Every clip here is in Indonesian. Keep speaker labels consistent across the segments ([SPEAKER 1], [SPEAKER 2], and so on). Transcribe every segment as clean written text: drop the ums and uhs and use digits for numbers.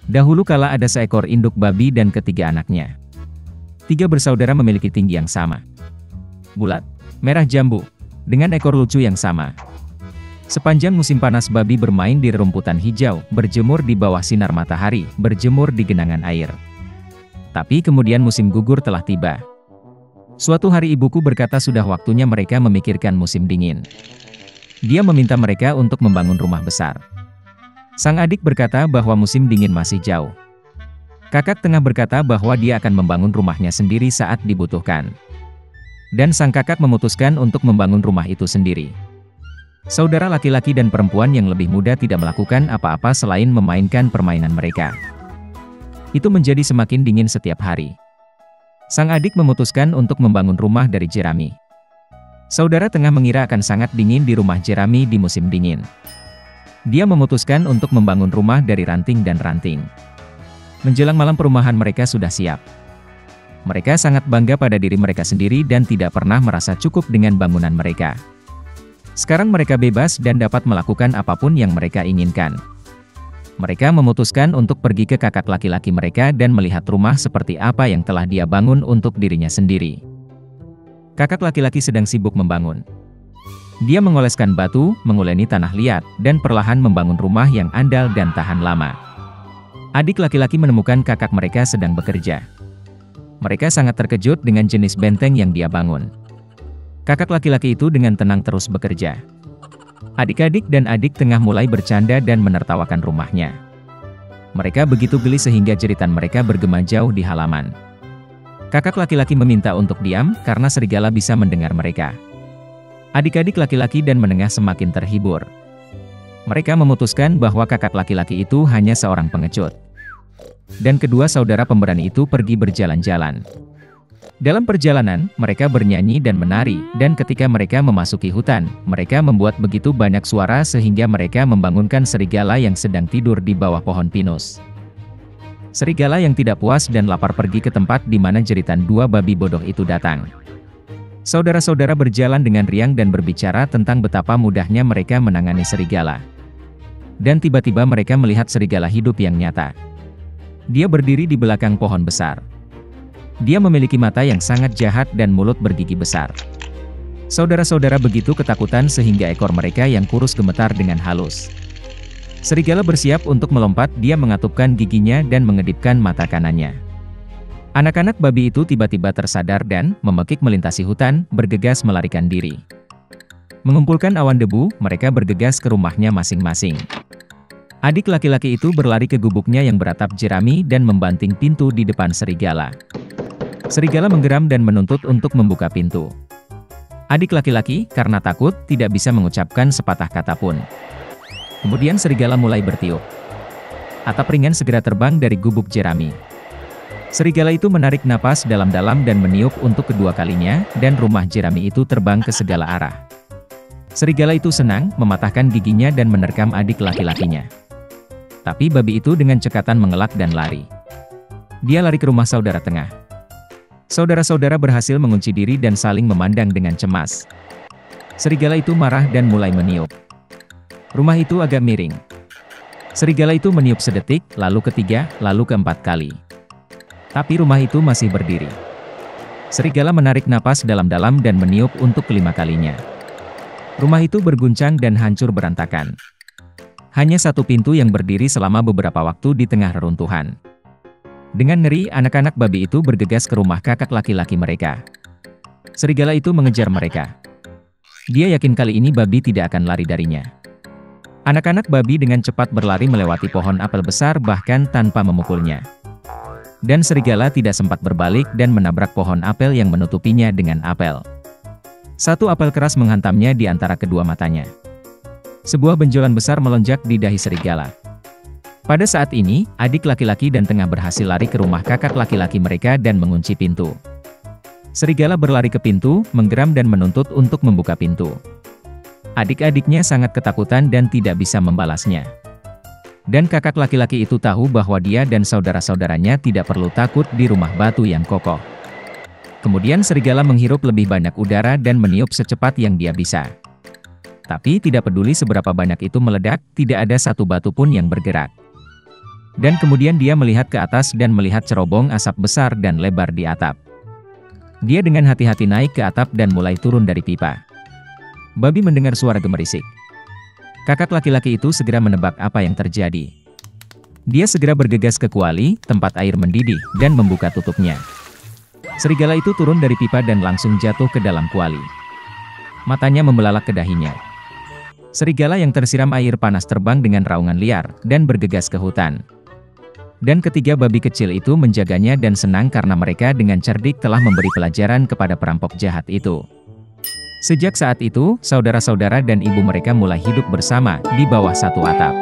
[SPEAKER 1] Dahulu kala ada seekor induk babi dan ketiga anaknya. Tiga bersaudara memiliki tinggi yang sama, bulat, merah jambu, dengan ekor lucu yang sama. Sepanjang musim panas babi bermain di rerumputan hijau, berjemur di bawah sinar matahari, berjemur di genangan air. Tapi kemudian musim gugur telah tiba. Suatu hari ibuku berkata sudah waktunya mereka memikirkan musim dingin. Dia meminta mereka untuk membangun rumah besar. Sang adik berkata bahwa musim dingin masih jauh. Kakak tengah berkata bahwa dia akan membangun rumahnya sendiri saat dibutuhkan. Dan sang kakak memutuskan untuk membangun rumah itu sendiri. Saudara laki-laki dan perempuan yang lebih muda tidak melakukan apa-apa selain memainkan permainan mereka. Itu menjadi semakin dingin setiap hari. Sang adik memutuskan untuk membangun rumah dari jerami. Saudara tengah mengira akan sangat dingin di rumah jerami di musim dingin. Dia memutuskan untuk membangun rumah dari ranting dan ranting. Menjelang malam perumahan mereka sudah siap. Mereka sangat bangga pada diri mereka sendiri dan tidak pernah merasa cukup dengan bangunan mereka. Sekarang mereka bebas dan dapat melakukan apapun yang mereka inginkan. Mereka memutuskan untuk pergi ke kakak laki-laki mereka dan melihat rumah seperti apa yang telah dia bangun untuk dirinya sendiri. Kakak laki-laki sedang sibuk membangun. Dia mengoleskan batu, menguleni tanah liat, dan perlahan membangun rumah yang andal dan tahan lama. Adik laki-laki menemukan kakak mereka sedang bekerja. Mereka sangat terkejut dengan jenis benteng yang dia bangun. Kakak laki-laki itu dengan tenang terus bekerja. Adik-adik dan adik tengah mulai bercanda dan menertawakan rumahnya. Mereka begitu geli sehingga jeritan mereka bergema jauh di halaman. Kakak laki-laki meminta untuk diam karena serigala bisa mendengar mereka. Adik-adik laki-laki dan menengah semakin terhibur. Mereka memutuskan bahwa kakak laki-laki itu hanya seorang pengecut. Dan kedua saudara pemberani itu pergi berjalan-jalan. Dalam perjalanan, mereka bernyanyi dan menari, dan ketika mereka memasuki hutan, mereka membuat begitu banyak suara sehingga mereka membangunkan serigala yang sedang tidur di bawah pohon pinus. Serigala yang tidak puas dan lapar pergi ke tempat di mana jeritan dua babi bodoh itu datang. Saudara-saudara berjalan dengan riang dan berbicara tentang betapa mudahnya mereka menangani serigala. Dan tiba-tiba mereka melihat serigala hidup yang nyata. Dia berdiri di belakang pohon besar. Dia memiliki mata yang sangat jahat dan mulut bergigi besar. Saudara-saudara begitu ketakutan sehingga ekor mereka yang kurus gemetar dengan halus. Serigala bersiap untuk melompat, dia mengatupkan giginya dan mengedipkan mata kanannya. Anak-anak babi itu tiba-tiba tersadar dan, memekik melintasi hutan, bergegas melarikan diri. Mengumpulkan awan debu, mereka bergegas ke rumahnya masing-masing. Adik laki-laki itu berlari ke gubuknya yang beratap jerami dan membanting pintu di depan serigala. Serigala menggeram dan menuntut untuk membuka pintu. Adik laki-laki, karena takut, tidak bisa mengucapkan sepatah kata pun. Kemudian serigala mulai bertiup. Atap ringan segera terbang dari gubuk jerami. Serigala itu menarik napas dalam-dalam dan meniup untuk kedua kalinya, dan rumah jerami itu terbang ke segala arah. Serigala itu senang, mematahkan giginya dan menerkam adik laki-lakinya. Tapi babi itu dengan cekatan mengelak dan lari. Dia lari ke rumah saudara tengah. Saudara-saudara berhasil mengunci diri dan saling memandang dengan cemas. Serigala itu marah dan mulai meniup. Rumah itu agak miring. Serigala itu meniup sedetik, lalu ketiga, lalu keempat kali. Tapi rumah itu masih berdiri. Serigala menarik napas dalam-dalam dan meniup untuk kelima kalinya. Rumah itu berguncang dan hancur berantakan. Hanya satu pintu yang berdiri selama beberapa waktu di tengah reruntuhan. Dengan ngeri, anak-anak babi itu bergegas ke rumah kakak laki-laki mereka. Serigala itu mengejar mereka. Dia yakin kali ini babi tidak akan lari darinya. Anak-anak babi dengan cepat berlari melewati pohon apel besar bahkan tanpa memukulnya. Dan serigala tidak sempat berbalik dan menabrak pohon apel yang menutupinya dengan apel. Satu apel keras menghantamnya di antara kedua matanya. Sebuah benjolan besar melonjak di dahi serigala. Pada saat ini, adik laki-laki dan tengah berhasil lari ke rumah kakak laki-laki mereka dan mengunci pintu. Serigala berlari ke pintu, menggeram dan menuntut untuk membuka pintu. Adik-adiknya sangat ketakutan dan tidak bisa membalasnya. Dan kakak laki-laki itu tahu bahwa dia dan saudara-saudaranya tidak perlu takut di rumah batu yang kokoh. Kemudian serigala menghirup lebih banyak udara dan meniup secepat yang dia bisa. Tapi tidak peduli seberapa banyak itu meledak, tidak ada satu batu pun yang bergerak. Dan kemudian dia melihat ke atas dan melihat cerobong asap besar dan lebar di atap. Dia dengan hati-hati naik ke atap dan mulai turun dari pipa. Babi mendengar suara gemerisik. Kakak laki-laki itu segera menebak apa yang terjadi. Dia segera bergegas ke kuali, tempat air mendidih, dan membuka tutupnya. Serigala itu turun dari pipa dan langsung jatuh ke dalam kuali. Matanya membelalak ke dahinya. Serigala yang tersiram air panas terbang dengan raungan liar, dan bergegas ke hutan. Dan ketiga babi kecil itu menjaganya dan senang karena mereka dengan cerdik telah memberi pelajaran kepada perampok jahat itu. Sejak saat itu, saudara-saudara dan ibu mereka mulai hidup bersama di bawah satu atap.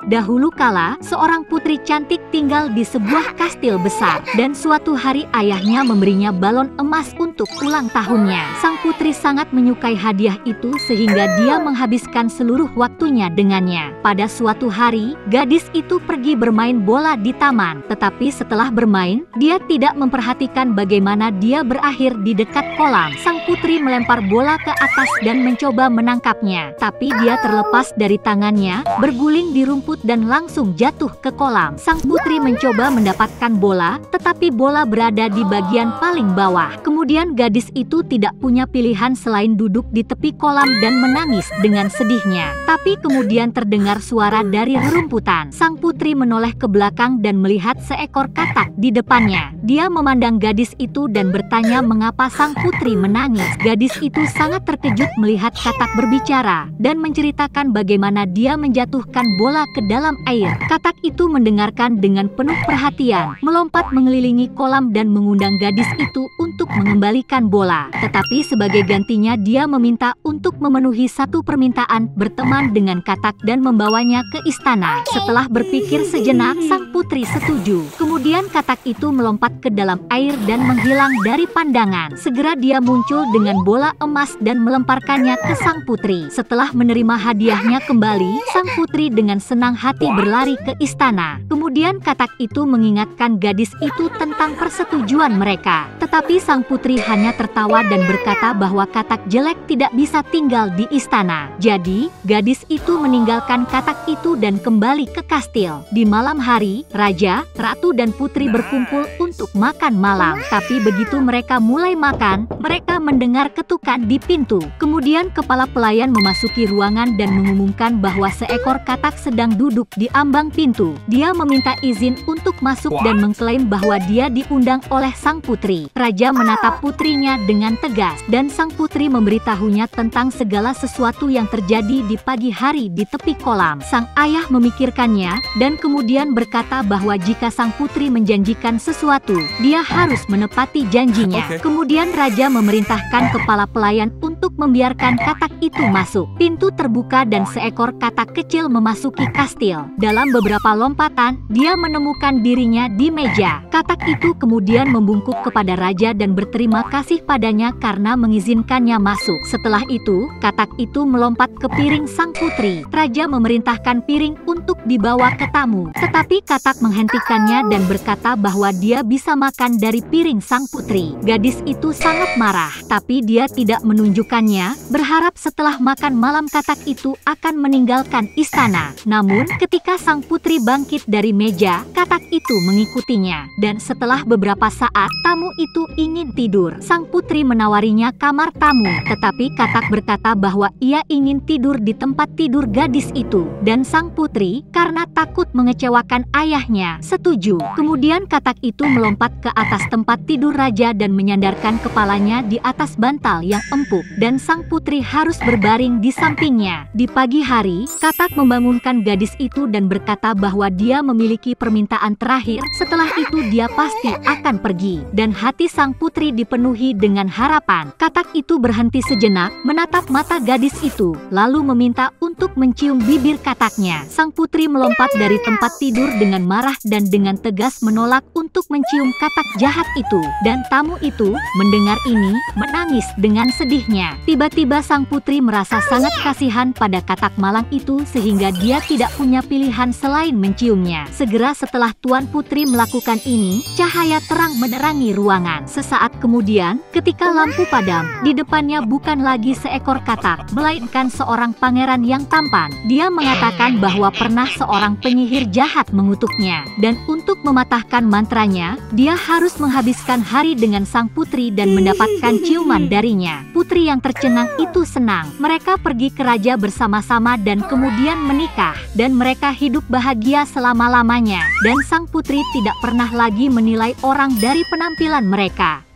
[SPEAKER 2] Dahulu kala, seorang putri cantik tinggal di sebuah kastil besar, dan suatu hari ayahnya memberinya balon emas untuk ulang tahunnya. Sang putri sangat menyukai hadiah itu sehingga dia menghabiskan seluruh waktunya dengannya. Pada suatu hari, gadis itu pergi bermain bola di taman, tetapi setelah bermain, dia tidak memperhatikan bagaimana dia berakhir di dekat kolam. Sang putri melempar bola ke atas dan mencoba menangkapnya, tapi dia terlepas dari tangannya, berguling di rumput dan langsung jatuh ke kolam. Sang putri mencoba mendapatkan bola, tetapi bola berada di bagian paling bawah. Kemudian gadis itu tidak punya pilihan selain duduk di tepi kolam dan menangis dengan sedihnya. Tapi kemudian terdengar suara dari rerumputan. Sang putri menoleh ke belakang dan melihat seekor katak di depannya. Dia memandang gadis itu dan bertanya mengapa sang putri menangis. Gadis itu sangat terkejut melihat katak berbicara dan menceritakan bagaimana dia menjatuhkan bola ke dalam air. Katak itu mendengarkan dengan penuh perhatian, melompat mengelilingi kolam dan mengundang gadis itu untuk mengembalikan bola. Tetapi sebagai gantinya dia meminta untuk memenuhi satu permintaan, berteman dengan katak dan membawanya ke istana. Setelah berpikir sejenak, sang putri setuju. Kemudian katak itu melompat ke dalam air dan menghilang dari pandangan. Segera dia muncul dengan bola emas dan melemparkannya ke sang putri. Setelah menerima hadiahnya kembali, sang putri dengan senang hati berlari ke istana. Kemudian katak itu mengingatkan gadis itu tentang persetujuan mereka. Tetapi sang putri hanya tertawa dan berkata bahwa katak jelek tidak bisa tinggal di istana. Jadi, gadis itu meninggalkan katak itu dan kembali ke kastil. Di malam hari, raja, ratu dan putri berkumpul untuk makan malam. Tapi begitu mereka mulai makan, mereka mendengar ketukan di pintu. Kemudian kepala pelayan memasuki ruangan dan mengumumkan bahwa seekor katak sedang duduk di ambang pintu. Dia meminta izin untuk masuk dan mengklaim bahwa dia diundang oleh sang putri. Raja menatap putrinya dengan tegas dan sang putri memberitahunya tentang segala sesuatu yang terjadi di pagi hari di tepi kolam. Sang ayah memikirkannya dan kemudian berkata bahwa jika sang putri menjanjikan sesuatu, dia harus menepati janjinya. Kemudian raja memerintahkan kepala pelayan untuk membiarkan katak itu masuk. Pintu terbuka dan seekor katak kecil memasuki kastil. Dalam beberapa lompatan, dia menemukan dirinya di meja. Katak itu kemudian membungkuk kepada raja dan berterima kasih padanya karena mengizinkannya masuk. Setelah itu, katak itu melompat ke piring sang putri. Raja memerintahkan piring untuk dibawa ke tamu. Tetapi katak menghentikannya dan berkata bahwa dia bisa makan dari piring sang putri. Gadis itu sangat marah, tapi dia tidak menunjukkannya, berharap setelah makan malam katak itu akan meninggalkan istana. Namun, ketika sang putri bangkit dari meja, katak itu mengikutinya. Dan setelah beberapa saat, tamu itu ingin tidur. Sang putri menawarinya kamar tamu, tetapi katak berkata bahwa ia ingin tidur di tempat tidur gadis itu. Dan sang putri, karena takut mengecewakan ayahnya, setuju. Kemudian katak itu melompat ke atas tempat tidur raja dan menyandarkan kepalanya di atas bantal yang empuk. Dan sang putri harus berbaring di sampingnya. Di pagi hari, katak membangunkan gadis itu dan berkata bahwa dia memiliki permintaan terakhir. Setelah itu dia pasti akan pergi. Dan hati sang putri dipenuhi dengan harapan. Katak itu berhenti sejenak, menatap mata gadis itu, lalu meminta untuk mencium bibir kataknya. Sang putri melompat dari tempat tidur dengan marah dan dengan tegas menolak untuk mencium katak jahat itu. Dan tamu itu, mendengar ini, menangis dengan sedihnya. matanya. Tiba-tiba sang putri merasa sangat kasihan pada katak malang itu sehingga dia tidak punya pilihan selain menciumnya. Segera setelah Tuan Putri melakukan ini, cahaya terang menerangi ruangan. Sesaat kemudian, ketika lampu padam, di depannya bukan lagi seekor katak, melainkan seorang pangeran yang tampan. Dia mengatakan bahwa pernah seorang penyihir jahat mengutuknya, dan untuk mematahkan mantranya, dia harus menghabiskan hari dengan sang putri dan mendapatkan ciuman darinya. Putri yang tercengang itu senang. Mereka pergi ke raja bersama-sama dan kemudian menikah, dan mereka hidup bahagia selama-lamanya. Dan sang putri tidak pernah lagi menilai orang dari penampilan mereka.